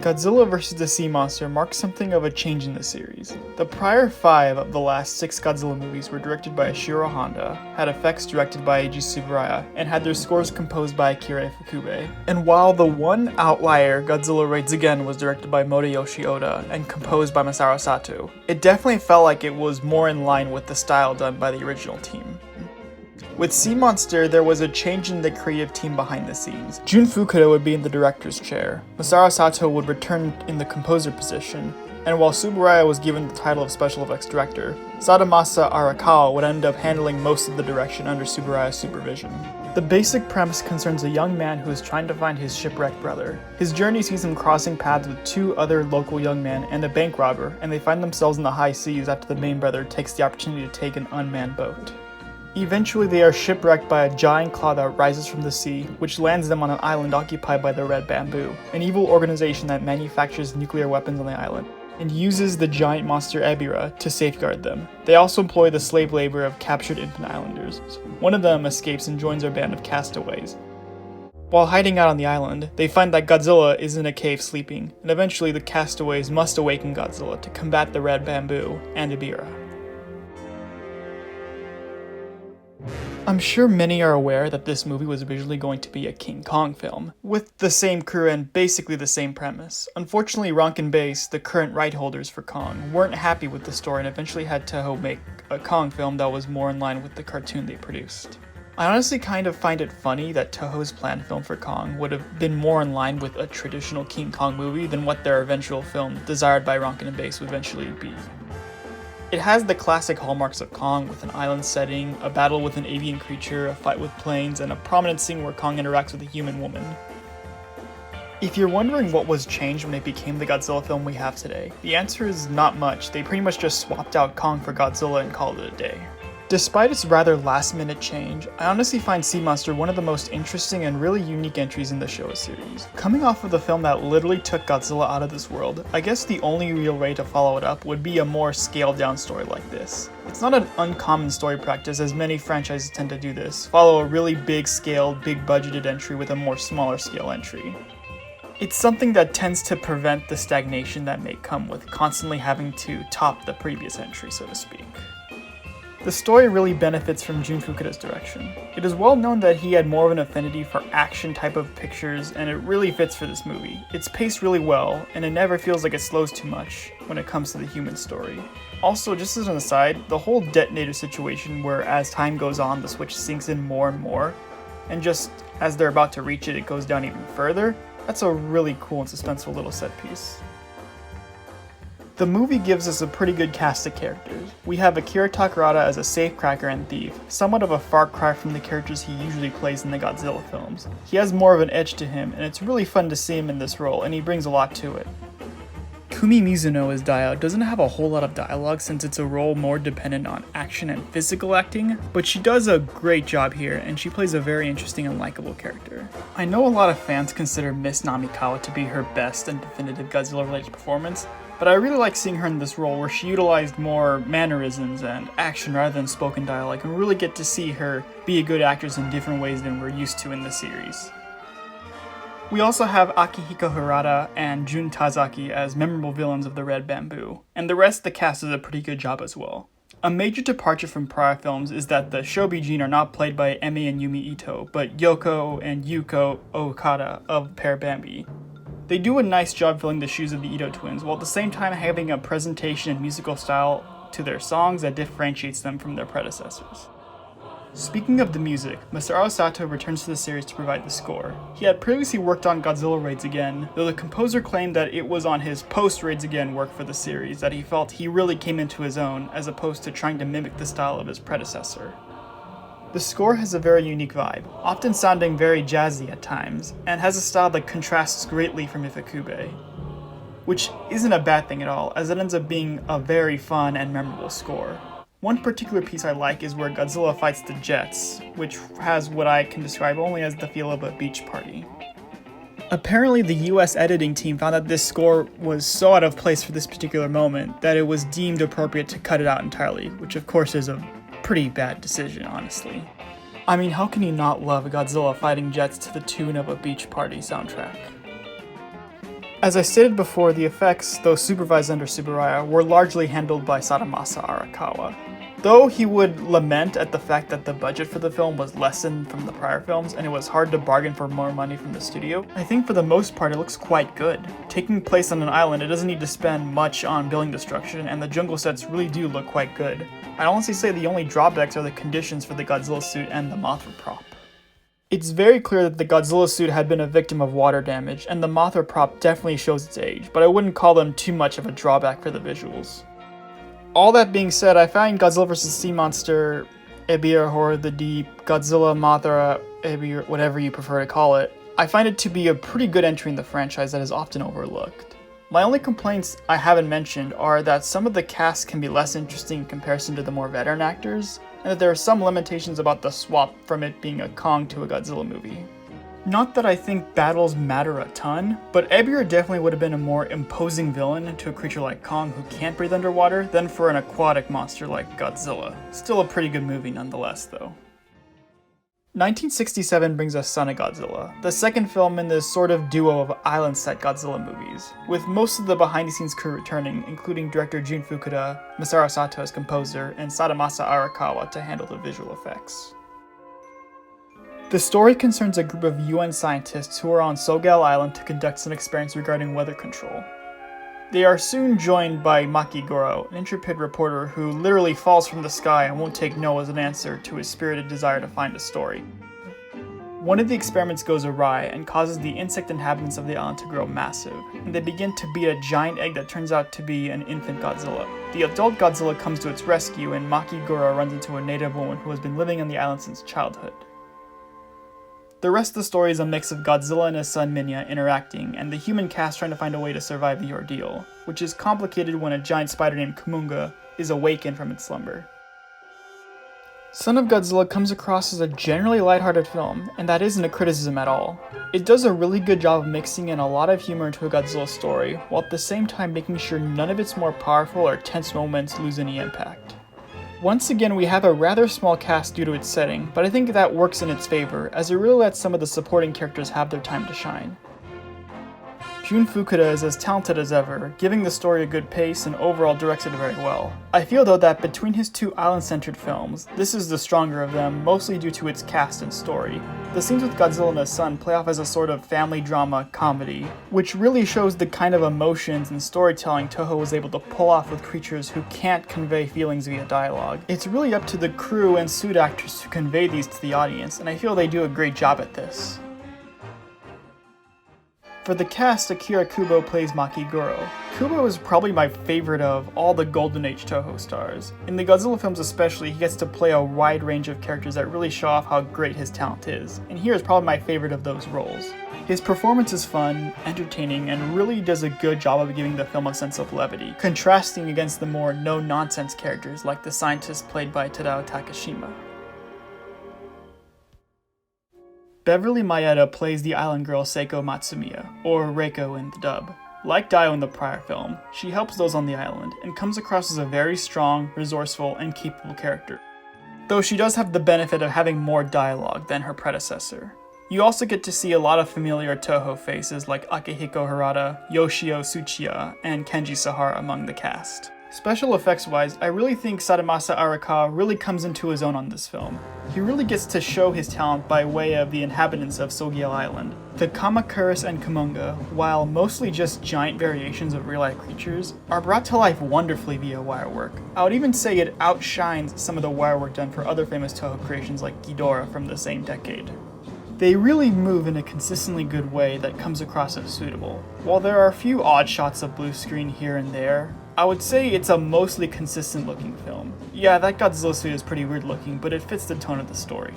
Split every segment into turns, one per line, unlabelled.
Godzilla vs. the Sea Monster marks something of a change in the series. The prior 5 of the last 6 Godzilla movies were directed by Ishiro Honda, had effects directed by Eiji Tsuburaya, and had their scores composed by Akira Ifukube. And while the one outlier, Godzilla Raids Again, was directed by Motoyoshi Oda and composed by Masaru Sato, it definitely felt like it was more in line with the style done by the original team. With Sea Monster, there was a change in the creative team behind the scenes. Jun Fukuda would be in the director's chair, Masaru Sato would return in the composer position, and while Tsuburaya was given the title of special effects director, Sadamasa Arakawa would end up handling most of the direction under Tsuburaya's supervision. The basic premise concerns a young man who is trying to find his shipwrecked brother. His journey sees him crossing paths with 2 other local young men and a bank robber, and they find themselves in the high seas after the main brother takes the opportunity to take an unmanned boat. Eventually, they are shipwrecked by a giant claw that rises from the sea, which lands them on an island occupied by the Red Bamboo, an evil organization that manufactures nuclear weapons on the island, and uses the giant monster Ebirah to safeguard them. They also employ the slave labor of captured infant islanders. One of them escapes and joins their band of castaways. While hiding out on the island, they find that Godzilla is in a cave sleeping, and eventually the castaways must awaken Godzilla to combat the Red Bamboo and Ebirah. I'm sure many are aware that this movie was originally going to be a King Kong film, with the same crew and basically the same premise. Unfortunately, Rankin Bass, the current right holders for Kong, weren't happy with the story and eventually had Toho make a Kong film that was more in line with the cartoon they produced. I honestly kind of find it funny that Toho's planned film for Kong would have been more in line with a traditional King Kong movie than what their eventual film, desired by Rankin Bass, would eventually be. It has the classic hallmarks of Kong, with an island setting, a battle with an avian creature, a fight with planes, and a prominent scene where Kong interacts with a human woman. If you're wondering what was changed when it became the Godzilla film we have today, the answer is not much. They pretty much just swapped out Kong for Godzilla and called it a day. Despite its rather last-minute change, I honestly find Sea Monster one of the most interesting and really unique entries in the Showa series. Coming off of the film that literally took Godzilla out of this world, I guess the only real way to follow it up would be a more scaled-down story like this. It's not an uncommon story practice, as many franchises tend to do this, follow a really big-scaled, big-budgeted entry with a more smaller-scale entry. It's something that tends to prevent the stagnation that may come with constantly having to top the previous entry, so to speak. The story really benefits from Jun Fukuda's direction. It is well known that he had more of an affinity for action type of pictures, and it really fits for this movie. It's paced really well, and it never feels like it slows too much when it comes to the human story. Also, just as an aside, the whole detonator situation where as time goes on the switch sinks in more and more, and just as they're about to reach it, it goes down even further, that's a really cool and suspenseful little set piece. The movie gives us a pretty good cast of characters. We have Akira Takarada as a safecracker and thief, somewhat of a far cry from the characters he usually plays in the Godzilla films. He has more of an edge to him, and it's really fun to see him in this role, and he brings a lot to it. Kumi Mizuno as Daya doesn't have a whole lot of dialogue since it's a role more dependent on action and physical acting, but she does a great job here, and she plays a very interesting and likable character. I know a lot of fans consider Miss Namikawa to be her best and definitive Godzilla-related performance, but I really like seeing her in this role where she utilized more mannerisms and action rather than spoken dialogue, and really get to see her be a good actress in different ways than we're used to in the series. We also have Akihiko Harada and Jun Tazaki as memorable villains of the Red Bamboo, and the rest of the cast does a pretty good job as well. A major departure from prior films is that the Shobijin are not played by Emi and Yumi Ito, but Yoko and Yuko Okada of Pair Bambi. They do a nice job filling the shoes of the Ito twins, while at the same time having a presentation and musical style to their songs that differentiates them from their predecessors. Speaking of the music, Masaru Sato returns to the series to provide the score. He had previously worked on Godzilla Raids Again, though the composer claimed that it was on his post-Raids Again work for the series that he felt he really came into his own, as opposed to trying to mimic the style of his predecessor. The score has a very unique vibe, often sounding very jazzy at times, and has a style that contrasts greatly from Ifukube, which isn't a bad thing at all, as it ends up being a very fun and memorable score. One particular piece I like is where Godzilla fights the jets, which has what I can describe only as the feel of a beach party. Apparently the US editing team found that this score was so out of place for this particular moment that it was deemed appropriate to cut it out entirely, which of course is a pretty bad decision, honestly. I mean, how can you not love Godzilla fighting jets to the tune of a beach party soundtrack? As I stated before, the effects, though supervised under Tsuburaya, were largely handled by Sadamasa Arakawa. Though he would lament at the fact that the budget for the film was lessened from the prior films and it was hard to bargain for more money from the studio, I think for the most part it looks quite good. Taking place on an island, it doesn't need to spend much on building destruction, and the jungle sets really do look quite good. I'd honestly say the only drawbacks are the conditions for the Godzilla suit and the Mothra prop. It's very clear that the Godzilla suit had been a victim of water damage, and the Mothra prop definitely shows its age, but I wouldn't call them too much of a drawback for the visuals. All that being said, I find Godzilla vs. Sea Monster, Ebirah Horror of the Deep, Godzilla, Mothra, Ebirah, whatever you prefer to call it, I find it to be a pretty good entry in the franchise that is often overlooked. My only complaints I haven't mentioned are that some of the cast can be less interesting in comparison to the more veteran actors, and that there are some limitations about the swap from it being a Kong to a Godzilla movie. Not that I think battles matter a ton, but Ebirah definitely would have been a more imposing villain to a creature like Kong who can't breathe underwater than for an aquatic monster like Godzilla. Still a pretty good movie nonetheless though. 1967 brings us Son of Godzilla, the second film in this sort of duo of island-set Godzilla movies, with most of the behind-the-scenes crew returning, including director Jun Fukuda, Masaru Sato as composer, and Sadamasa Arakawa to handle the visual effects. The story concerns a group of UN scientists who are on Sogel Island to conduct some experiments regarding weather control. They are soon joined by Maki Goro, an intrepid reporter who literally falls from the sky and won't take no as an answer to his spirited desire to find a story. One of the experiments goes awry and causes the insect inhabitants of the island to grow massive, and they begin to beat a giant egg that turns out to be an infant Godzilla. The adult Godzilla comes to its rescue, and Maki Goro runs into a native woman who has been living on the island since childhood. The rest of the story is a mix of Godzilla and his son Minya interacting, and the human cast trying to find a way to survive the ordeal, which is complicated when a giant spider named Kumunga is awakened from its slumber. Son of Godzilla comes across as a generally lighthearted film, and that isn't a criticism at all. It does a really good job of mixing in a lot of humor into a Godzilla story, while at the same time making sure none of its more powerful or tense moments lose any impact. Once again, we have a rather small cast due to its setting, but I think that works in its favor, as it really lets some of the supporting characters have their time to shine. Jun Fukuda is as talented as ever, giving the story a good pace and overall directs it very well. I feel though that between his two island-centered films, this is the stronger of them, mostly due to its cast and story. The scenes with Godzilla and his son play off as a sort of family drama comedy, which really shows the kind of emotions and storytelling Toho was able to pull off with creatures who can't convey feelings via dialogue. It's really up to the crew and suit actors to convey these to the audience, and I feel they do a great job at this. For the cast, Akira Kubo plays Maki Goro. Kubo is probably my favorite of all the Golden Age Toho stars. In the Godzilla films especially, he gets to play a wide range of characters that really show off how great his talent is, and here is probably my favorite of those roles. His performance is fun, entertaining, and really does a good job of giving the film a sense of levity, contrasting against the more no-nonsense characters like the scientist played by Tadao Takashima. Beverly Maeda plays the island girl Seiko Matsumiya, or Reiko in the dub. Like Dio in the prior film, she helps those on the island, and comes across as a very strong, resourceful, and capable character, though she does have the benefit of having more dialogue than her predecessor. You also get to see a lot of familiar Toho faces like Akihiko Harada, Yoshio Tsuchiya, and Kenji Sahara among the cast. Special effects wise, I really think Sadamasa Arakawa really comes into his own on this film. He really gets to show his talent by way of the inhabitants of Sogel Island. The Kamacuras and Kumunga, while mostly just giant variations of real-life creatures, are brought to life wonderfully via wirework. I would even say it outshines some of the wirework done for other famous Toho creations like Ghidorah from the same decade. They really move in a consistently good way that comes across as suitable. While there are a few odd shots of blue screen here and there, I would say it's a mostly consistent looking film. Yeah, that Godzilla suit is pretty weird looking, but it fits the tone of the story.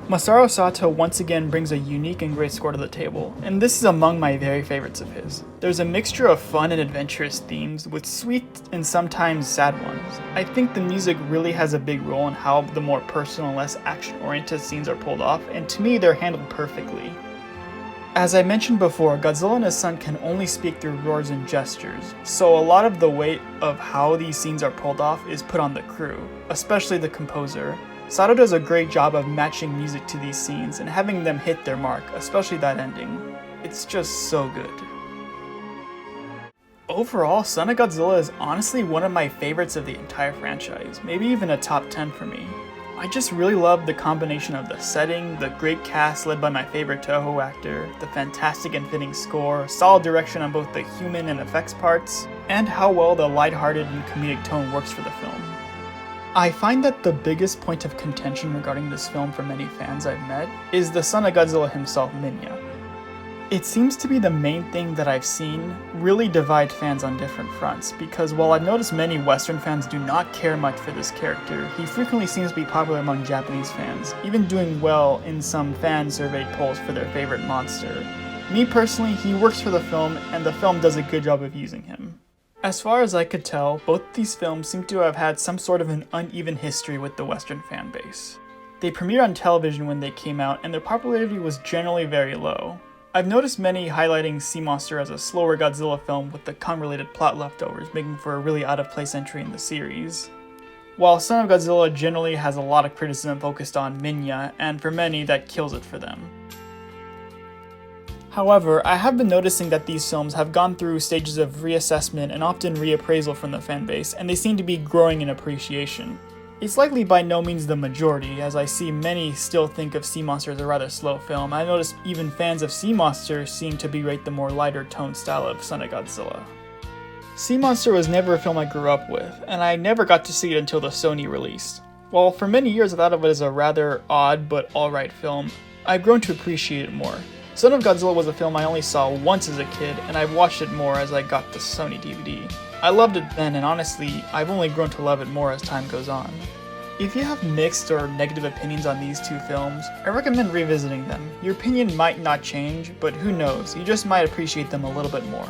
Masaru Sato once again brings a unique and great score to the table, and this is among my very favorites of his. There's a mixture of fun and adventurous themes with sweet and sometimes sad ones. I think the music really has a big role in how the more personal and less action-oriented scenes are pulled off, and to me they're handled perfectly. As I mentioned before, Godzilla and his son can only speak through roars and gestures, so a lot of the weight of how these scenes are pulled off is put on the crew, especially the composer. Sato does a great job of matching music to these scenes and having them hit their mark, especially that ending. It's just so good. Overall, Son of Godzilla is honestly one of my favorites of the entire franchise, maybe even a top 10 for me. I just really love the combination of the setting, the great cast led by my favorite Toho actor, the fantastic and fitting score, solid direction on both the human and effects parts, and how well the lighthearted and comedic tone works for the film. I find that the biggest point of contention regarding this film for many fans I've met is the Son of Godzilla himself, Minya. It seems to be the main thing that I've seen really divide fans on different fronts, because while I've noticed many Western fans do not care much for this character, he frequently seems to be popular among Japanese fans, even doing well in some fan surveyed polls for their favorite monster. Me personally, he works for the film, and the film does a good job of using him. As far as I could tell, both these films seem to have had some sort of an uneven history with the Western fan base. They premiered on television when they came out, and their popularity was generally very low. I've noticed many highlighting Sea Monster as a slower Godzilla film with the Kong-related plot leftovers, making for a really out-of-place entry in the series. While Son of Godzilla generally has a lot of criticism focused on Minya, and for many, that kills it for them. However, I have been noticing that these films have gone through stages of reassessment and often reappraisal from the fanbase, and they seem to be growing in appreciation. It's likely by no means the majority, as I see many still think of Sea Monster as a rather slow film. I notice even fans of Sea Monster seem to berate the more lighter toned style of Son of Godzilla. Sea Monster was never a film I grew up with, and I never got to see it until the Sony release. While for many years I thought of it as a rather odd but alright film, I've grown to appreciate it more. Son of Godzilla was a film I only saw once as a kid, and I've watched it more as I got the Sony DVD. I loved it then, and honestly, I've only grown to love it more as time goes on. If you have mixed or negative opinions on these two films, I recommend revisiting them. Your opinion might not change, but who knows, you just might appreciate them a little bit more.